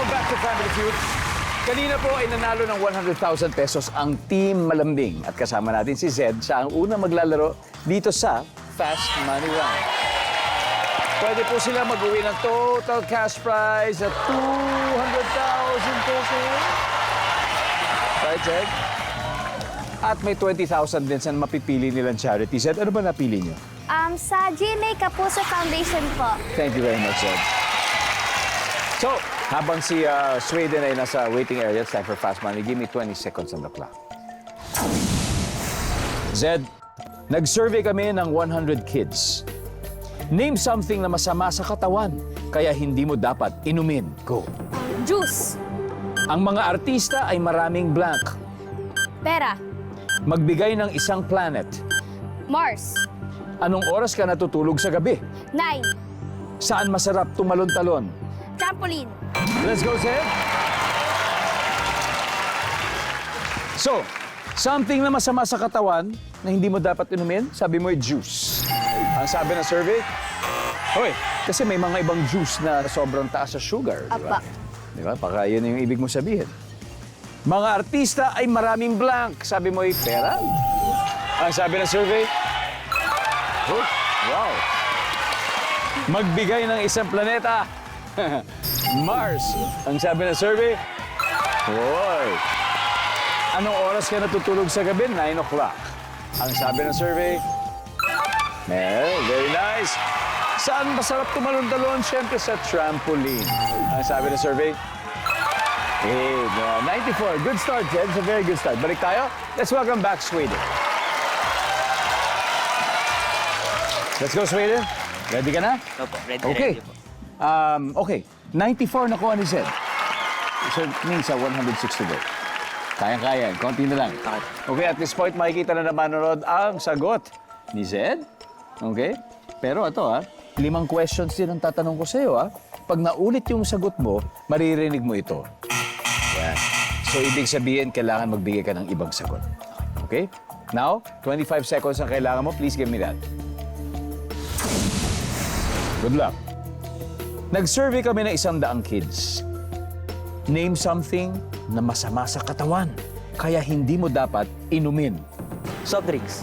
back to Family Feud. Kanina po ay nanalo ng 100,000 pesos ang Team Malambing. At kasama natin si Zed, siya ang unang maglalaro dito sa Fast Money Round. Pwede po sila mag-uwi ng total cash prize at 200,000 pesos. Right, Zed? At may 20,000 din sa mapipili nilang charity. Zed, ano ba napili niyo? Sa GMA Kapuso Foundation po. Thank you very much, Zed. So, habang si Sweden ay nasa waiting area, it's time for Fast Money. Give me 20 seconds on the clock. Zed, nag-survey kami ng 100 kids. Name something na masama sa katawan, kaya hindi mo dapat inumin. Go. Juice. Ang mga artista ay maraming blank. Pera. Magbigay ng isang planet. Mars. Anong oras ka natutulog sa gabi? 9. Saan masarap tumalon-talon? Trampoline. Let's go, Zed. So, something na masama sa katawan na hindi mo dapat inumin, sabi mo ay juice. Ang sabi ng survey, hoy, kasi may mga ibang juice na sobrang taas sa sugar, di ba? Apa. Di ba? Baka yun yung ibig mo sabihin. Mga artista ay maraming blank, sabi mo ay pera. Ang sabi ng survey, oh, wow. Magbigay ng isang planeta. Mars. Ang sabi ng survey, hoy. Anong oras ka natutulog sa gabi? 9 o'clock. Ang sabi ng survey, very nice. Saan masarap tumalon-talon? Siyempre sa trampoline. Ang sabi ng survey, 94. Good start, Jed. It's a very good start. Balik tayo. Let's welcome back Sweden. Let's go, Sweden. Ready ka na? Opo, ready, Okay. ready po. Okay. 94 nakuha ni Zed. So, it means 160 go. Kaya-kaya. Konti na lang. Okay, at this point, makikita na naman nanonood ang sagot ni Zed. Okay? Pero ito, 5 questions din ang tatanong ko sa iyo, Pag naulit yung sagot mo, maririnig mo ito. Yan. So, ibig sabihin, kailangan magbigay ka ng ibang sagot. Okay? Now, 25 seconds ang kailangan mo. Please give me that. Good luck. Nag-survey kami ng 100 kids. Name something na masama sa katawan, kaya hindi mo dapat inumin. Soft drinks.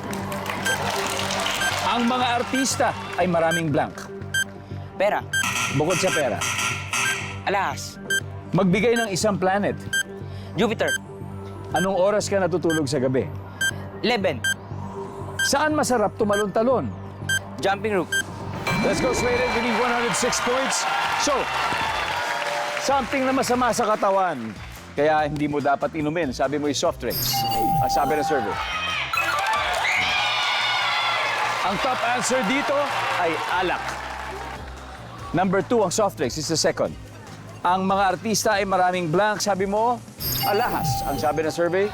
Ang mga artista ay maraming blank. Pera. Bukod sa pera. Alahas. Magbigay ng isang planet. Jupiter. Anong oras ka natutulog sa gabi? 11. Saan masarap tumalon-talon? Jumping rope. Let's go, Sweden. We need 106 points. So, something na masama sa katawan, kaya hindi mo dapat inumin. Sabi mo yung soft drinks. Ang sabi ng survey. Ang top answer dito ay alak. Number 2, ang soft drinks. This is the second. Ang mga artista ay maraming blank. Sabi mo, alahas. Ang sabi ng survey.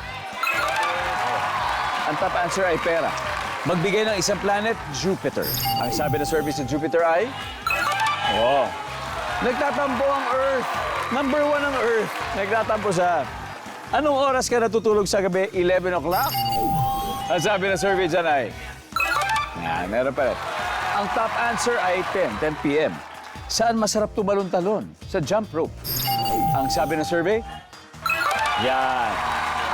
Ang top answer ay pera. Magbigay ng isang planet, Jupiter. Ang sabi ng survey sa Jupiter ay... Oh. Nagtatampo ang Earth. Number 1 ang Earth. Nagtatampo sa... Anong oras ka natutulog sa gabi? 11 o'clock? Ang sabi ng survey dyan ay... meron pa rin. Ang top answer ay 10 p.m. Saan masarap tumalon-talon? Sa jump rope. Ang sabi ng survey? Yan.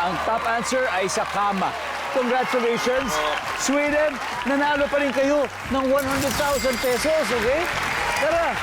Ang top answer ay sa kama. Congratulations! Sweden, nanalo pa rin kayo ng 100,000 pesos, okay? Tara,